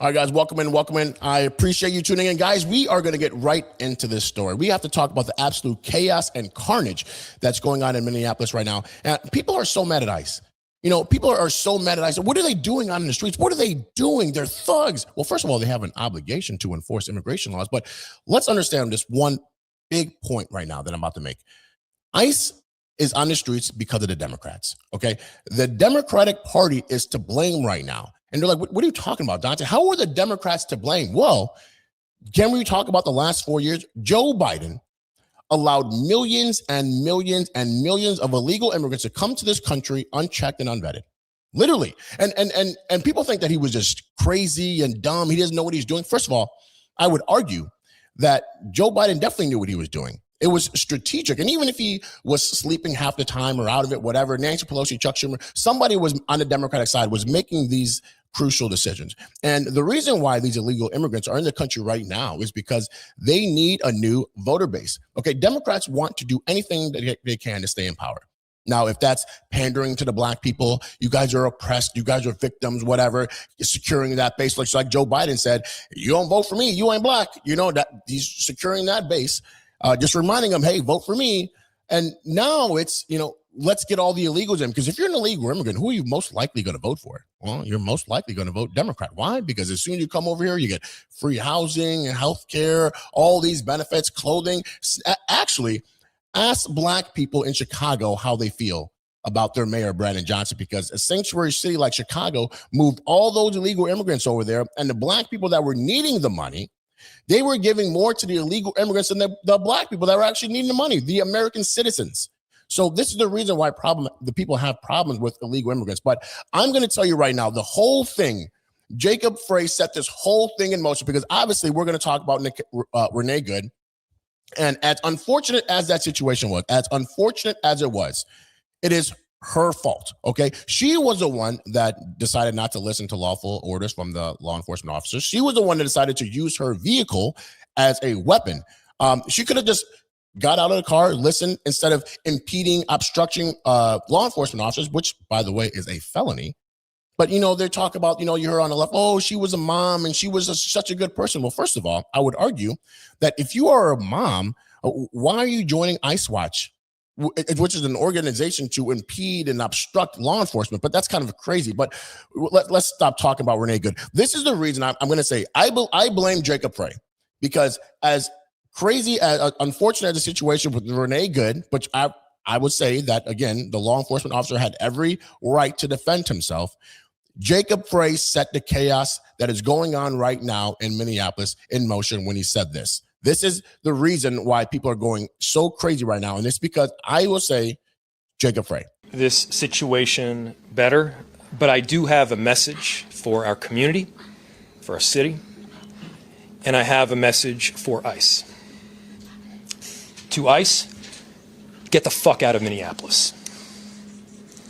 All right, guys, welcome in, welcome in. I appreciate you tuning in. Guys, we are going to get right into this story. We have to talk about the absolute chaos and carnage that's going on in Minneapolis right now. And people are so mad at ICE. You know, people are so mad at ICE. What are they doing out in the streets? What are they doing? They're thugs. Well, first of all, they have an obligation to enforce immigration laws. But let's understand this one big point right now that I'm about to make. ICE is on the streets because of the Democrats, okay? The Democratic Party is to blame right now. And they're like, what are you talking about, Dante? How are the Democrats to blame? Well, can we talk about the last 4 years? Joe Biden allowed millions and millions and millions of illegal immigrants to come to this country unchecked and unvetted. Literally. And people think that he was just crazy and dumb. He doesn't know what he's doing. First of all, I would argue that Joe Biden definitely knew what he was doing. It was strategic. And even if he was sleeping half the time or out of it, whatever, Nancy Pelosi, Chuck Schumer, somebody was on the Democratic side was making these crucial decisions. And the reason why these illegal immigrants are in the country right now is because they need a new voter base. Okay, Democrats want to do anything that they can to stay in power. Now, if that's pandering to the black people, you guys are oppressed, you guys are victims, whatever, you're securing that base. Like Joe Biden said, you don't vote for me, you ain't black. You know, that he's securing that base, just reminding them, hey, vote for me. And now it's, you know, let's get all the illegals in, because if you're an illegal immigrant, who are you most likely going to vote for? Well, you're most likely going to vote Democrat. Why? Because as soon as you come over here, you get free housing, health care, all these benefits, clothing. Actually, ask black people in Chicago how they feel about their mayor, Brandon Johnson, because a sanctuary city like Chicago moved all those illegal immigrants over there, and the black people that were needing the money, they were giving more to the illegal immigrants than the black people that were actually needing the money, the American citizens. So this is the reason why the people have problems with illegal immigrants. But I'm going to tell you right now, the whole thing, Jacob Frey set this whole thing in motion, because obviously we're going to talk about Renee Good. And as unfortunate as that situation was, as unfortunate as it was, it is her fault, okay? She was the one that decided not to listen to lawful orders from the law enforcement officers. She was the one that decided to use her vehicle as a weapon. She could have just got out of the car, listened, instead of impeding, obstructing law enforcement officers, which, by the way, is a felony. But, you know, they talk about, you know, you heard on the left, oh, she was a mom and she was such a good person. Well, first of all, I would argue that if you are a mom, why are you joining ICE Watch, which is an organization to impede and obstruct law enforcement? But that's kind of crazy. But let's stop talking about Renee Good. This is the reason I'm going to say I blame Jacob Frey, because as crazy, as unfortunate as the situation with Renee Good, which I would say that, again, the law enforcement officer had every right to defend himself. Jacob Frey set the chaos that is going on right now in Minneapolis in motion when he said this. This is the reason why people are going so crazy right now. And it's because I will say Jacob Frey. This situation better, but I do have a message for our community, for our city, and I have a message for ICE. To ICE, get the fuck out of Minneapolis.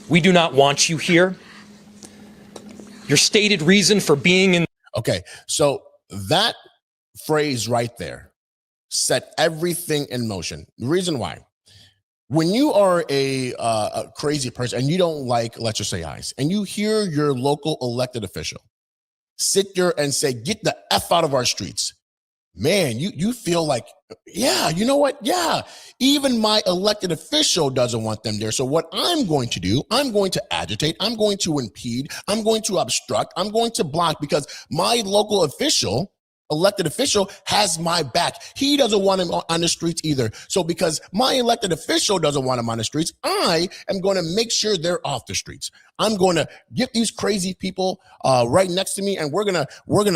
We do not want you here. Your stated reason for being in... Okay, so that phrase right there set everything in motion. The reason why, when you are a crazy person and you don't like, let's just say ICE, and you hear your local elected official sit there and say, get the F out of our streets, man, you feel like, yeah, you know what? Yeah, even my elected official doesn't want them there. So what I'm going to do, I'm going to agitate, I'm going to impede, I'm going to obstruct, I'm going to block, because my local official, elected official, has my back. He doesn't want him on the streets either. So because my elected official doesn't want him on the streets, I am going to make sure they're off the streets. I'm going to get these crazy people right next to me, and we're gonna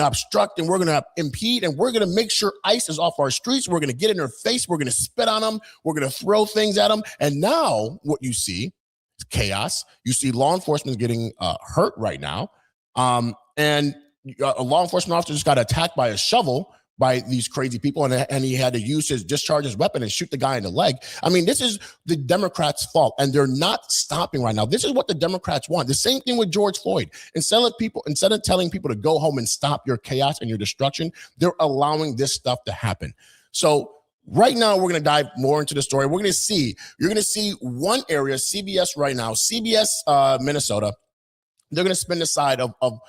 obstruct, and we're gonna impede, and we're gonna make sure ICE is off our streets. We're gonna get in their face. We're gonna spit on them. We're gonna throw things at them. And now what you see is chaos. You see law enforcement getting hurt right now, and a law enforcement officer just got attacked by a shovel by these crazy people, and he had to discharge his weapon and shoot the guy in the leg. I mean, this is the Democrats' fault, and they're not stopping right now. This is what the Democrats want. The same thing with George Floyd. Instead of telling people to go home and stop your chaos and your destruction, they're allowing this stuff to happen. So right now, we're going to dive more into the story. You're going to see one area, CBS right now, CBS Minnesota. They're going to spin the side of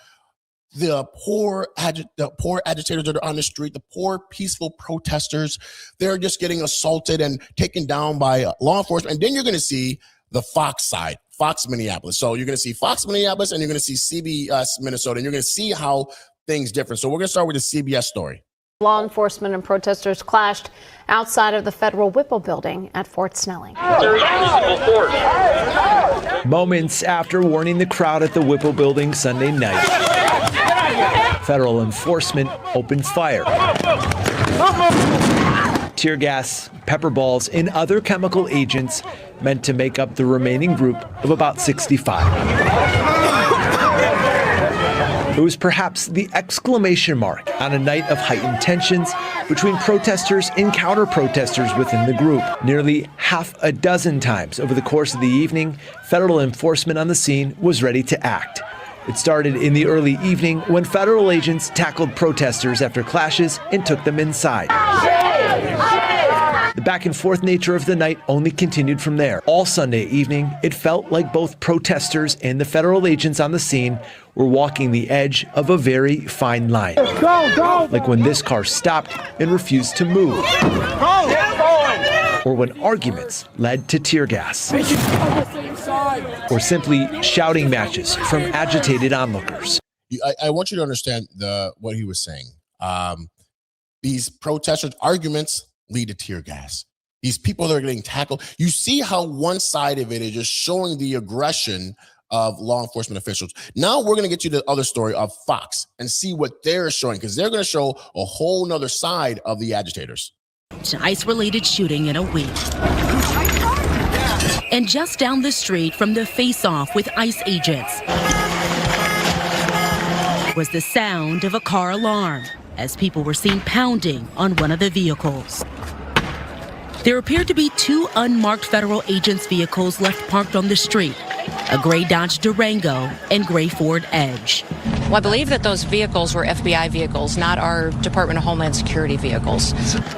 the poor agitators that are on the street, the poor peaceful protesters, they're just getting assaulted and taken down by law enforcement. And then you're going to see the Fox side, Fox Minneapolis. So you're going to see Fox Minneapolis and you're going to see CBS Minnesota, and you're going to see how things differ. So we're going to start with the CBS story. Law enforcement and protesters clashed outside of the federal Whipple building at Fort Snelling. Moments after warning the crowd at the Whipple building Sunday night, federal enforcement opens fire. Tear gas, pepper balls, and other chemical agents meant to make up the remaining group of about 65. It was perhaps the exclamation mark on a night of heightened tensions between protesters and counter-protesters within the group. Nearly half a dozen times over the course of the evening, federal enforcement on the scene was ready to act. It started in the early evening when federal agents tackled protesters after clashes and took them inside. The back and forth nature of the night only continued from there. All Sunday evening, it felt like both protesters and the federal agents on the scene were walking the edge of a very fine line. Go. Like when this car stopped and refused to move. Or when arguments led to tear gas. Or simply shouting matches from agitated onlookers. I want you to understand what he was saying. These protesters' arguments lead to tear gas. These people that are getting tackled. You see how one side of it is just showing the aggression of law enforcement officials. Now we're going to get you the other story of Fox and see what they're showing, because they're going to show a whole nother side of the agitators. An ICE-related shooting in a week. And just down the street from the face-off with ICE agents was the sound of a car alarm as people were seen pounding on one of the vehicles. There appeared to be two unmarked federal agents' vehicles left parked on the street, a gray Dodge Durango and gray Ford Edge. Well, I believe that those vehicles were FBI vehicles, not our Department of Homeland Security vehicles.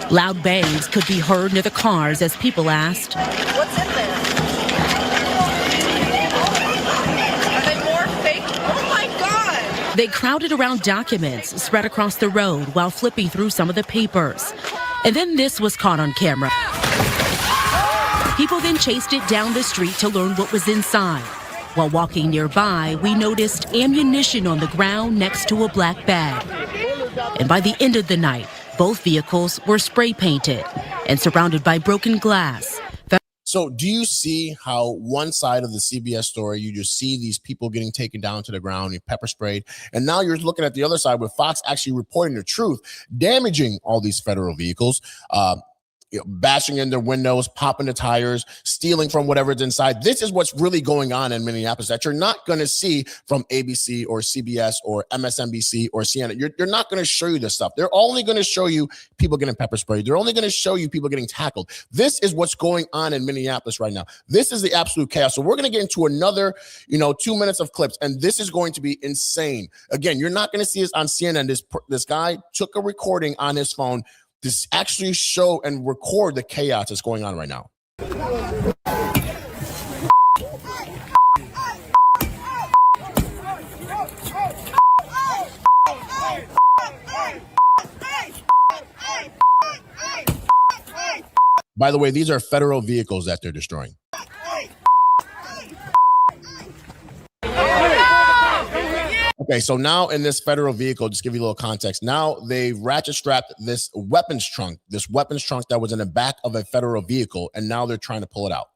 Loud bangs could be heard near the cars as people asked, "What's in there? Are they more fake? Oh my God!" They crowded around documents spread across the road while flipping through some of the papers. And then this was caught on camera. People then chased it down the street to learn what was inside. While walking nearby, we noticed ammunition on the ground next to a black bag. And by the end of the night, both vehicles were spray painted and surrounded by broken glass. So do you see how one side of the CBS story, you just see these people getting taken down to the ground and pepper sprayed. And now you're looking at the other side with Fox actually reporting the truth, damaging all these federal vehicles, bashing in their windows, popping the tires, stealing from whatever's inside. This is what's really going on in Minneapolis that you're not going to see from ABC or CBS or MSNBC or CNN. You're not going to show you this stuff. They're only going to show you people getting pepper sprayed. They're only going to show you people getting tackled. This is what's going on in Minneapolis right now. This is the absolute chaos. So we're going to get into another, 2 minutes of clips, and this is going to be insane. Again, you're not going to see this on CNN. This guy took a recording on his phone to actually show and record the chaos that's going on right now. By the way, these are federal vehicles that they're destroying. Okay, so now in this federal vehicle, just give you a little context. Now they've ratchet strapped this weapons trunk that was in the back of a federal vehicle, and now they're trying to pull it out.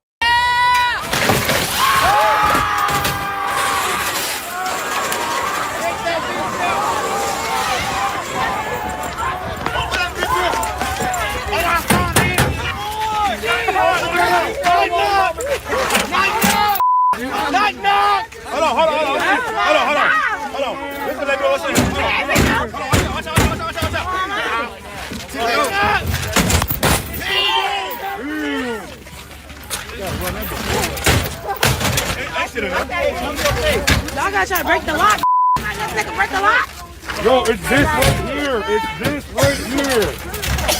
Hold on. Listen, let me listen. Y'all gotta try to break the lock. Break the lock. Yo, it's this right here.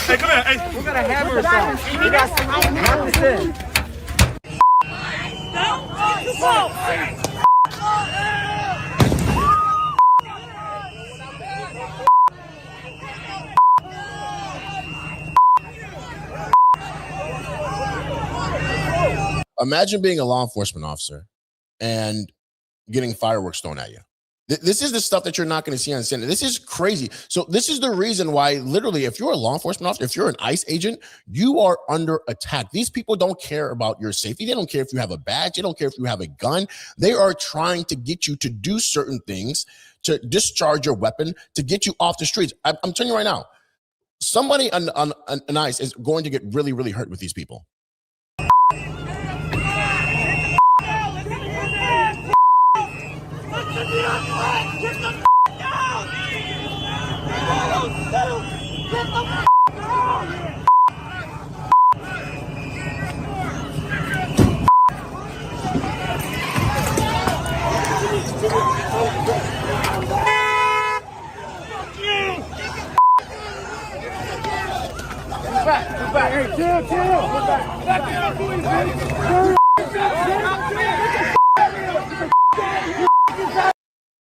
Hey, come here. Hey, we're gonna hammer something. You got to knock this in. Imagine being a law enforcement officer and getting fireworks thrown at you. This is the stuff that you're not going to see on CNN. This is crazy. So this is the reason why, literally, if you're a law enforcement officer, if you're an ICE agent, you are under attack. These people don't care about your safety. They don't care if you have a badge. They don't care if you have a gun. They are trying to get you to do certain things, to discharge your weapon, to get you off the streets. I'm telling you right now, somebody on ICE is going to get really, really hurt with these people.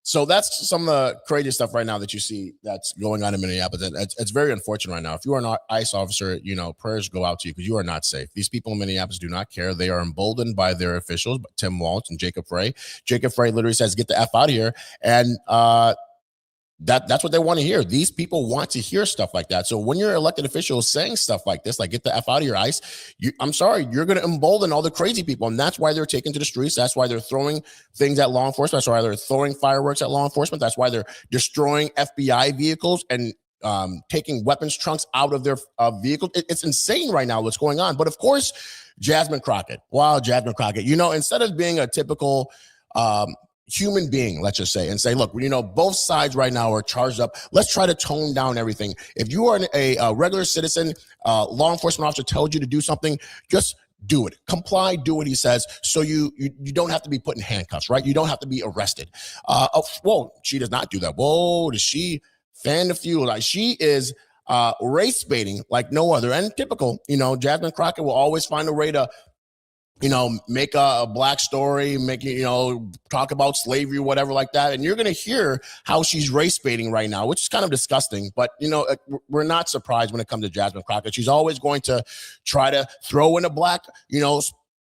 So that's some of the crazy stuff right now that you see that's going on in Minneapolis. It's very unfortunate right now. If you are an ICE officer, prayers go out to you because you are not safe. These people in Minneapolis do not care. They are emboldened by their officials, Tim Walz and Jacob Frey. Jacob Frey literally says, get the F out of here. And that's what they want to hear. These people want to hear stuff like that. So when you're elected officials saying stuff like this, like get the F out of your ICE, I'm sorry, you're going to embolden all the crazy people. And that's why they're taking to the streets. That's why they're throwing things at law enforcement. That's why they're throwing fireworks at law enforcement. That's why they're destroying FBI vehicles and taking weapons trunks out of their vehicles. It's insane right now what's going on. But of course, Jasmine Crockett. Wow, Jasmine Crockett. Instead of being a typical human being, let's just say, and say, look, both sides right now are charged up. Let's try to tone down everything. If you are a regular citizen, law enforcement officer tells you to do something, just do it. Comply, do what he says, so you don't have to be put in handcuffs, right? You don't have to be arrested. Whoa, she does not do that. Whoa, does she fan the fuel? Like, she is race baiting like no other. And typical, Jasmine Crockett will always find a way to make a black story, talk about slavery, whatever like that. And you're going to hear how she's race baiting right now, which is kind of disgusting. But, we're not surprised when it comes to Jasmine Crockett. She's always going to try to throw in a black,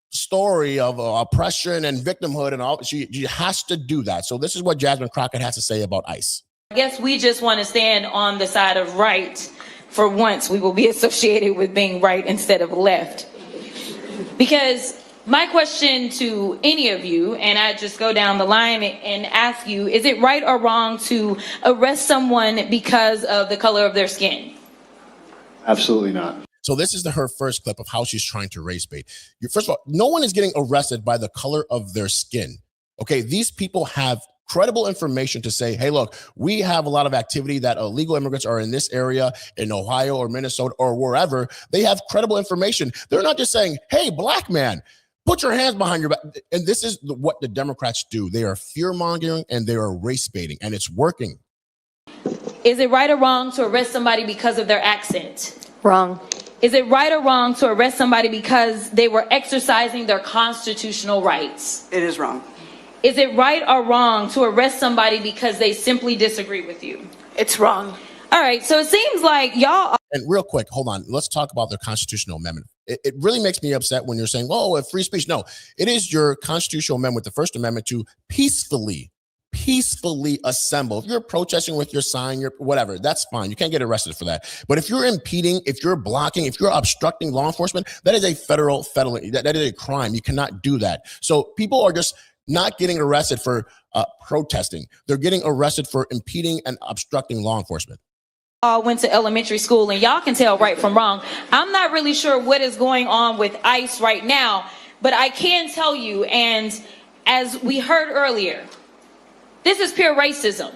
story of oppression and victimhood and all. She has to do that. So this is what Jasmine Crockett has to say about ICE. I guess we just want to stand on the side of right. For once, we will be associated with being right instead of left. Because my question to any of you, and I just go down the line and ask you, is it right or wrong to arrest someone because of the color of their skin? Absolutely not. So this is her first clip of how she's trying to race bait. First of all, no one is getting arrested by the color of their skin. Okay, these people have credible information to say, hey, look, we have a lot of activity that illegal immigrants are in this area, in Ohio or Minnesota or wherever. They have credible information. They're not just saying, hey, black man, put your hands behind your back. And this is what the Democrats do. They are fear-mongering and they are race baiting, and it's working. Is it right or wrong to arrest somebody because of their accent? Wrong. Is it right or wrong to arrest somebody because they were exercising their constitutional rights? It is wrong. Is it right or wrong to arrest somebody because they simply disagree with you? It's wrong. All right, so it seems like y'all... And real quick, hold on. Let's talk about the constitutional amendment. It really makes me upset when you're saying, well, free speech. No, it is your constitutional amendment, the First Amendment, to peacefully assemble. If you're protesting with your sign, your whatever, that's fine. You can't get arrested for that. But if you're impeding, if you're blocking, if you're obstructing law enforcement, that is a federal felony. That is a crime. You cannot do that. So people are just not getting arrested for protesting. They're getting arrested for impeding and obstructing law enforcement. Went to elementary school, and y'all can tell right from wrong. I'm not really sure what is going on with ICE right now, but I can tell you, and as we heard earlier, this is pure racism.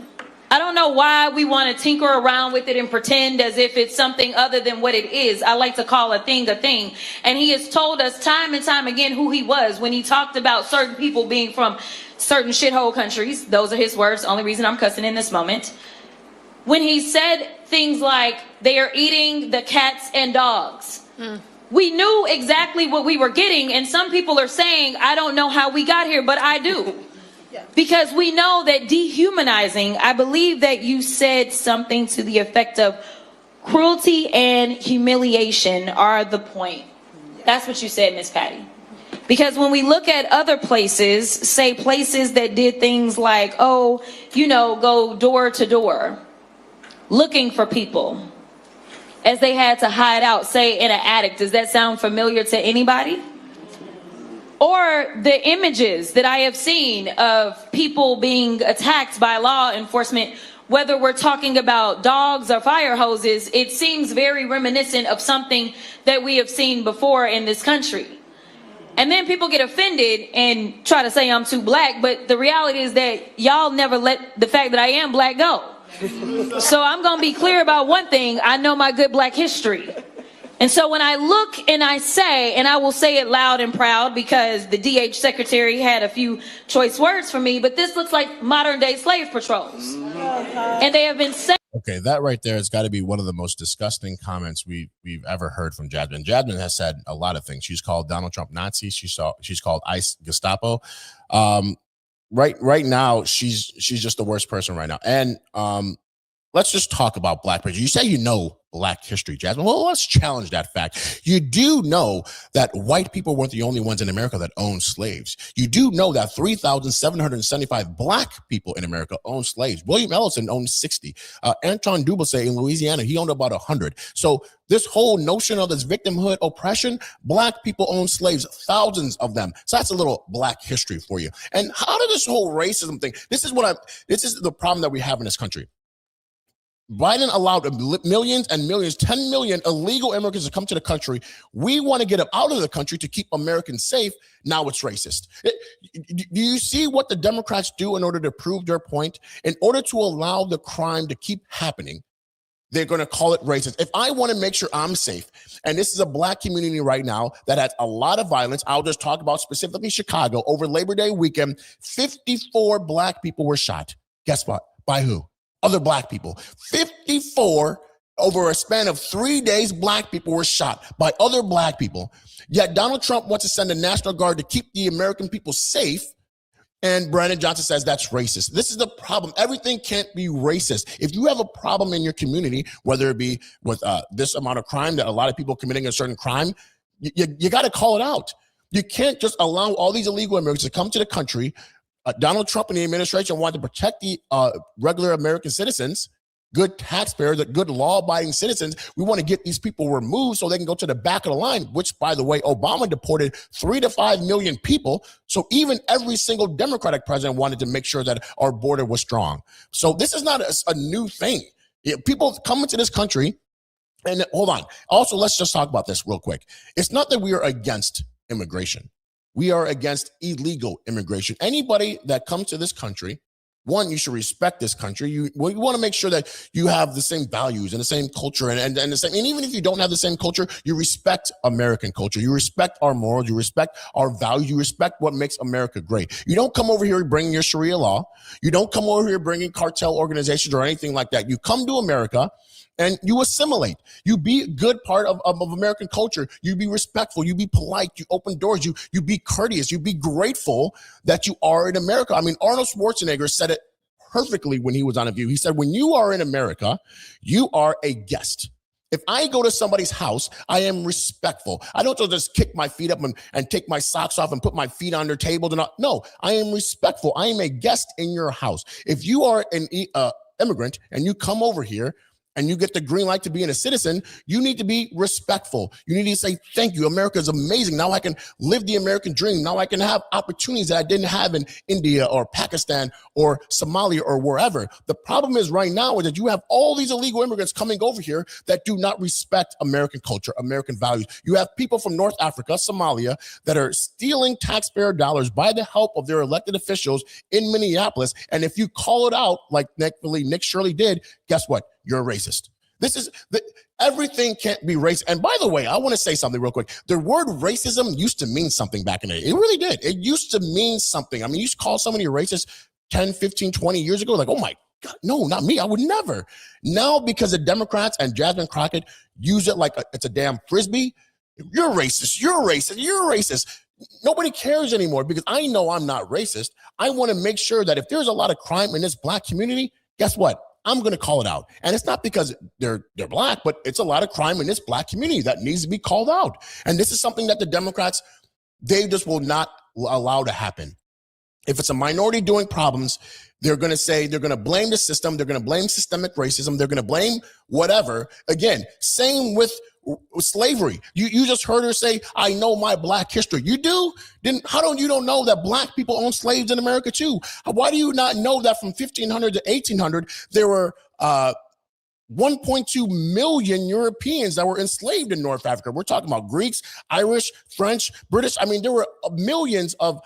I don't know why we want to tinker around with it and pretend as if it's something other than what it is. I like to call a thing. And he has told us time and time again who he was when he talked about certain people being from certain shithole countries. Those are his words. The only reason I'm cussing in this moment. When he said things like they are eating the cats and dogs. We knew exactly what we were getting. And some people are saying, I don't know how we got here, but I do. Because we know that dehumanizing, I believe that you said something to the effect of cruelty and humiliation are the point. That's what you said, Miss Patty. Because when we look at other places, say places that did things like, oh, you know, go door to door, looking for people, as they had to hide out, say in an attic. Does that sound familiar to anybody? Or the images that I have seen of people being attacked by law enforcement, whether we're talking about dogs or fire hoses, it seems very reminiscent of something that we have seen before in this country. And then people get offended and try to say I'm too black, but the reality is that y'all never let the fact that I am black go. So I'm gonna be clear about one thing. I know my good black history. And so when I look and I say, and I will say it loud and proud because the DH secretary had a few choice words for me, but this looks like modern day slave patrols. And they have been saying. Okay, that right there has got to be one of the most disgusting comments we've ever heard from Jasmine. Jasmine has said a lot of things. She's called Donald Trump Nazi. She's called ICE Gestapo. Right now, she's just the worst person right now. And let's just talk about black people. You say you know black history, Jasmine. Well, let's challenge that fact. You do know that white people weren't the only ones in America that owned slaves. You do know that 3,775 black people in America owned slaves. William Ellison owned 60. Anton Dubussé in Louisiana, he owned about 100. So this whole notion of this victimhood oppression, black people owned slaves, thousands of them. So that's a little black history for you. And how did this whole racism thing, this is the problem that we have in this country. Biden allowed millions and millions, 10 million illegal immigrants to come to the country. We want to get them out of the country to keep Americans safe. Now it's racist. Do you see what the Democrats do in order to prove their point? In order to allow the crime to keep happening, they're going to call it racist. If I want to make sure I'm safe, and this is a black community right now that has a lot of violence, I'll just talk about specifically Chicago. Over Labor Day weekend, 54 black people were shot. Guess what? By who? Other black people. 54 over a span of 3 days, black people were shot by other black people. Yet Donald Trump wants to send the National Guard to keep the American people safe. And Brandon Johnson says that's racist. This is the problem. Everything can't be racist. If you have a problem in your community, whether it be with this amount of crime, that a lot of people committing a certain crime, you got to call it out. You can't just allow all these illegal immigrants to come to the country. Donald Trump and the administration want to protect the regular American citizens, good taxpayers, good law-abiding citizens. We want to get these people removed so they can go to the back of the line, which, by the way, Obama deported 3 to 5 million people. So even every single Democratic president wanted to make sure that our border was strong. So this is not a new thing. People come into this country, and hold on. Also, let's just talk about this real quick. It's not that we are against immigration. We are against illegal immigration. Anybody that comes to this country, one, you should respect this country. You want to make sure that you have the same values and the same culture and the same. And even if you don't have the same culture, you respect American culture. You respect our morals. You respect our values. You respect what makes America great. You don't come over here bringing your Sharia law. You don't come over here bringing cartel organizations or anything like that. You come to America and you assimilate. You be a good part of American culture. You be respectful. You be polite. You open doors. You be courteous. You be grateful that you are in America. I mean, Arnold Schwarzenegger said it perfectly when he was on A View. He said, when you are in America, you are a guest. If I go to somebody's house, I am respectful. I don't just kick my feet up and take my socks off and put my feet on their table. No, I am respectful. I am a guest in your house. If you are an immigrant and you come over here, and you get the green light to being a citizen, you need to be respectful. You need to say, thank you. America is amazing. Now I can live the American dream. Now I can have opportunities that I didn't have in India or Pakistan or Somalia or wherever. The problem is right now is that you have all these illegal immigrants coming over here that do not respect American culture, American values. You have people from North Africa, Somalia, that are stealing taxpayer dollars by the help of their elected officials in Minneapolis. And if you call it out, like Nick Shirley did, guess what? You're a racist. Everything can't be racist. And by the way, I want to say something real quick. The word racism used to mean something back in the day. It really did. It used to mean something. I mean, you used to call somebody a racist 10, 15, 20 years ago. Like, oh my God, no, not me. I would never. Now, because the Democrats and Jasmine Crockett use it like it's a damn Frisbee. You're racist. You're racist. You're racist. Nobody cares anymore because I know I'm not racist. I want to make sure that if there's a lot of crime in this black community, guess what? I'm going to call it out. And it's not because they're black, but it's a lot of crime in this black community that needs to be called out. And this is something that the Democrats They just will not allow to happen. If it's a minority doing problems, they're going to say, they're going to blame the system. They're going to blame systemic racism. They're going to blame whatever. Again, same with slavery. You just heard her say, I know my black history. You do? Then how don't you don't know that black people owned slaves in America too? Why do you not know that from 1500 to 1800, there were 1.2 million Europeans that were enslaved in North Africa? We're talking about Greeks, Irish, French, British. I mean, there were millions of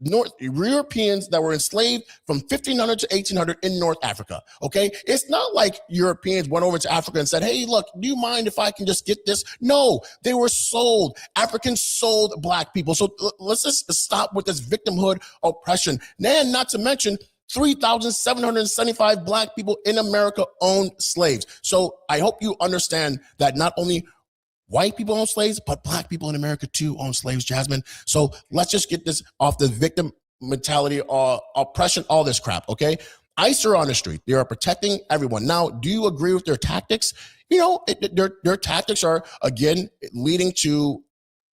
North Europeans that were enslaved from 1500 to 1800 in North Africa. Okay. It's not like Europeans went over to Africa and said, hey, look, do you mind if I can just get this? No, they were sold. Africans sold black people. So let's just stop with this victimhood oppression. And not to mention 3,775 black people in America owned slaves. So I hope you understand that not only white people own slaves, but black people in America too own slaves, Jasmine. So let's just get this off the victim mentality or oppression, all this crap, okay? ICE are on the street. They are protecting everyone. Now, do you agree with their tactics? You know, their tactics are, again, leading to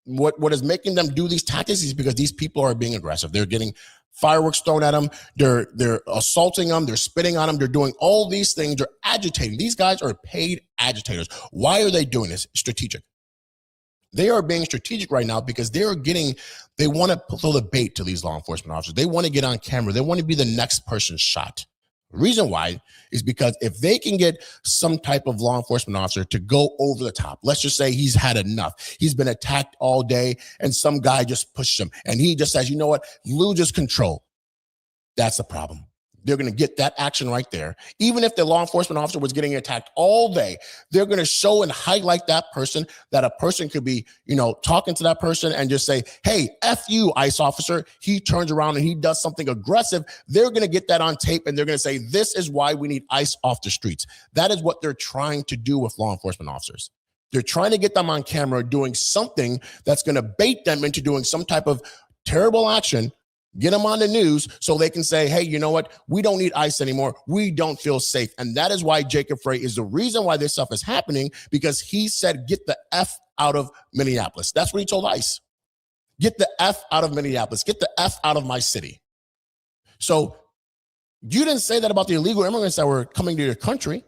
what is making them do these tactics is because these people are being aggressive. They're getting fireworks thrown at them. They're assaulting them. They're spitting on them. They're doing all these things. They're agitating. These guys are paid agitators. Why are they doing this? Strategic. They are being strategic right now because they want to throw the bait to these law enforcement officers. They want to get on camera. They want to be the next person shot. The reason why is because if they can get some type of law enforcement officer to go over the top, let's just say he's had enough. He's been attacked all day and some guy just pushed him and he just says, you know what, loses control. That's the problem. They're going to get that action right there. Even if the law enforcement officer was getting attacked all day, they're going to show and highlight that person, that a person could be, you know, talking to that person and just say, hey, F you, ICE officer. He turns around and he does something aggressive. They're going to get that on tape and they're going to say, this is why we need ICE off the streets. That is what they're trying to do with law enforcement officers. They're trying to get them on camera doing something that's going to bait them into doing some type of terrible action, get them on the news so they can say, hey, you know what? We don't need ICE anymore. We don't feel safe. And that is why Jacob Frey is the reason why this stuff is happening, because he said, get the F out of Minneapolis. That's what he told ICE. Get the F out of Minneapolis. Get the F out of my city. So you didn't say that about the illegal immigrants that were coming to your country.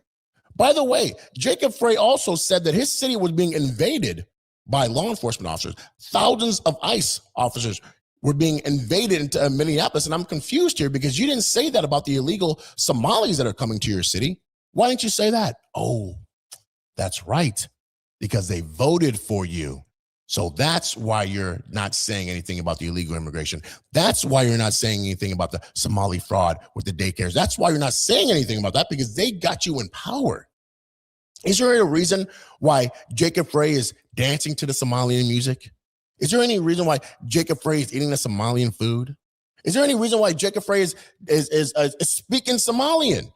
By the way, Jacob Frey also said that his city was being invaded by law enforcement officers. Thousands of ICE officers were being invaded into Minneapolis. And I'm confused here because you didn't say that about the illegal Somalis that are coming to your city. Why didn't you say that? Oh, that's right. Because they voted for you. So that's why you're not saying anything about the illegal immigration. That's why you're not saying anything about the Somali fraud with the daycares. That's why you're not saying anything about that, because they got you in power. Is there a reason why Jacob Frey is dancing to the Somalian music? Is there any reason why Jacob Frey is eating the Somalian food? Is there any reason why Jacob Frey is speaking Somalian?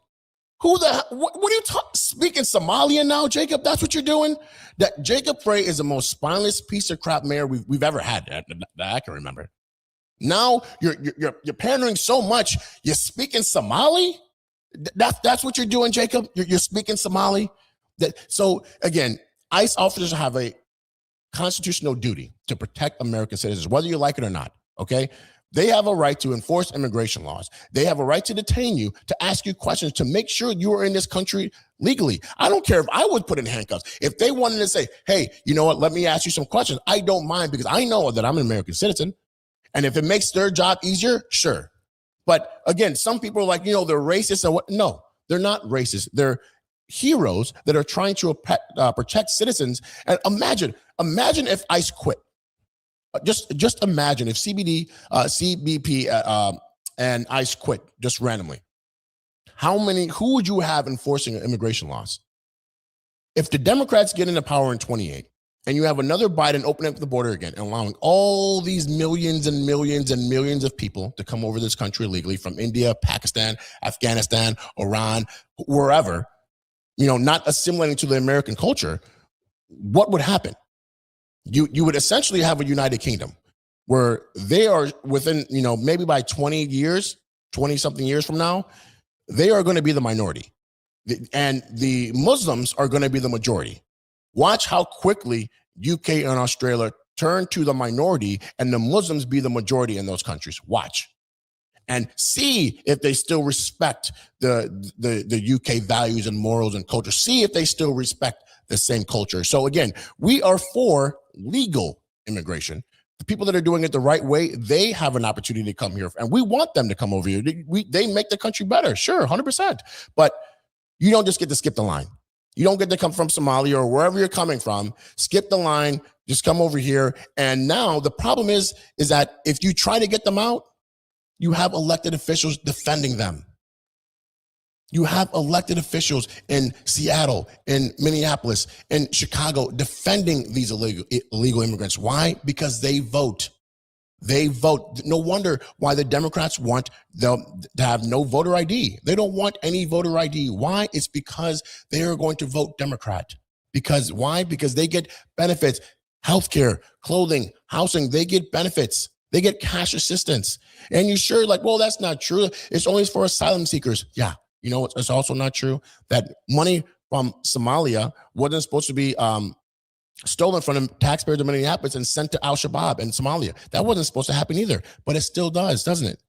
What are you talking? Speaking Somalian now, Jacob? That's what you're doing? That Jacob Frey is the most spineless piece of crap mayor we've ever had that I can remember. Now you're pandering so much. You're speaking Somali? That's what you're doing, Jacob? You're speaking Somali? So again, ICE officers have a constitutional duty to protect American citizens, whether you like it or not, okay? They have a right to enforce immigration laws. They have a right to detain you, to ask you questions, to make sure you are in this country legally. I don't care if I was put in handcuffs. If they wanted to say, hey, you know what, let me ask you some questions, I don't mind, because I know that I'm an American citizen. And if it makes their job easier, sure. But again, some people are like, you know, they're racist or what? No, they're not racist. They're heroes that are trying to protect citizens. And imagine if ICE quit. Just imagine if CBP and ICE quit just randomly. Who would you have enforcing immigration laws? If the Democrats get into power in 28 and you have another Biden opening up the border again and allowing all these millions and millions and millions of people to come over this country illegally from India, Pakistan, Afghanistan, Iran, wherever, you know, not assimilating to the American culture, what would happen? You would essentially have a United Kingdom where they are within, you know, maybe by 20 something years from now, they are going to be the minority and the Muslims are going to be the majority. Watch how quickly UK and Australia turn to the minority and the Muslims be the majority in those countries. Watch. And see if they still respect the UK values and morals and culture. See if they still respect the same culture. So again, we are for legal immigration. The people that are doing it the right way, they have an opportunity to come here. And we want them to come over here. They make the country better. Sure, 100%. But you don't just get to skip the line. You don't get to come from Somalia or wherever you're coming from, skip the line, just come over here. And now the problem is that if you try to get them out, you have elected officials defending them. You have elected officials in Seattle, in Minneapolis, in Chicago defending these illegal immigrants. Why? Because they vote. They vote. No wonder why the Democrats want them to have no voter ID. They don't want any voter ID. Why? It's because they are going to vote Democrat. Because why? Because they get benefits, healthcare, clothing, housing. They get benefits. They get cash assistance. And you're sure like, well, that's not true. It's only for asylum seekers. Yeah. You know, it's also not true that money from Somalia wasn't supposed to be stolen from the taxpayers of Minneapolis and sent to Al-Shabaab in Somalia. That wasn't supposed to happen either, but it still does, doesn't it?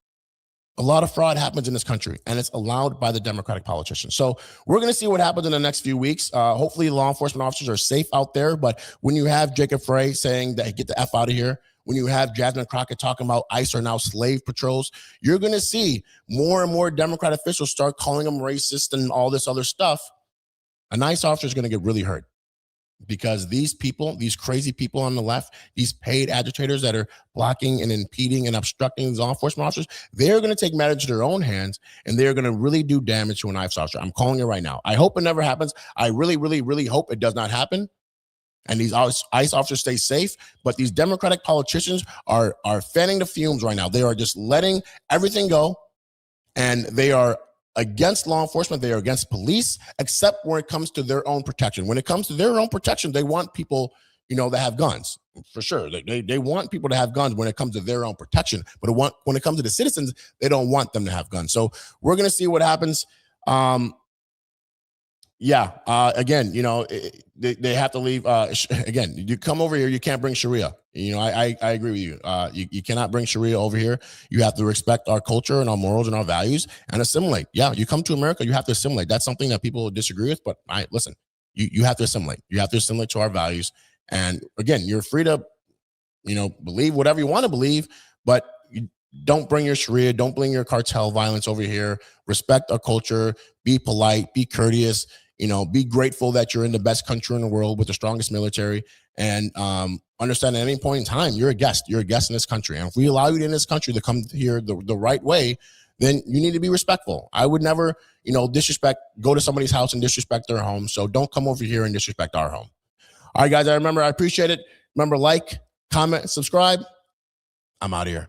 A lot of fraud happens in this country, and it's allowed by the Democratic politicians. So we're going to see what happens in the next few weeks. Hopefully law enforcement officers are safe out there, but when you have Jacob Frey saying that get the F out of here, when you have Jasmine Crockett talking about ICE are now slave patrols, you're going to see more and more Democrat officials start calling them racist and all this other stuff. An ICE officer is going to get really hurt because these people, these crazy people on the left, these paid agitators that are blocking and impeding and obstructing these law enforcement officers, they're going to take matters into their own hands and they're going to really do damage to an ICE officer. I'm calling it right now. I hope it never happens. I really, really, really hope it does not happen. And these ICE officers stay safe, but these Democratic politicians are fanning the fumes right now. They are just letting everything go, and they are against law enforcement. They are against police, except when it comes to their own protection. When it comes to their own protection, they want people, you know, that have guns, for sure. They want people to have guns when it comes to their own protection, but when it comes to the citizens, they don't want them to have guns. So we're going to see what happens. Again, you know, they have to leave. Again, you come over here, you can't bring Sharia. You know, I agree with you. You cannot bring Sharia over here. You have to respect our culture and our morals and our values and assimilate. Yeah, you come to America, you have to assimilate. That's something that people disagree with, but listen, you have to assimilate. You have to assimilate to our values. And again, you're free to, you know, believe whatever you want to believe, but don't bring your Sharia, don't bring your cartel violence over here. Respect our culture, be polite, be courteous. You know, be grateful that you're in the best country in the world with the strongest military, and understand at any point in time, you're a guest. You're a guest in this country. And if we allow you in this country to come here the right way, then you need to be respectful. I would never, you know, go to somebody's house and disrespect their home. So don't come over here and disrespect our home. All right, guys, I appreciate it. Remember, like, comment, subscribe. I'm out of here.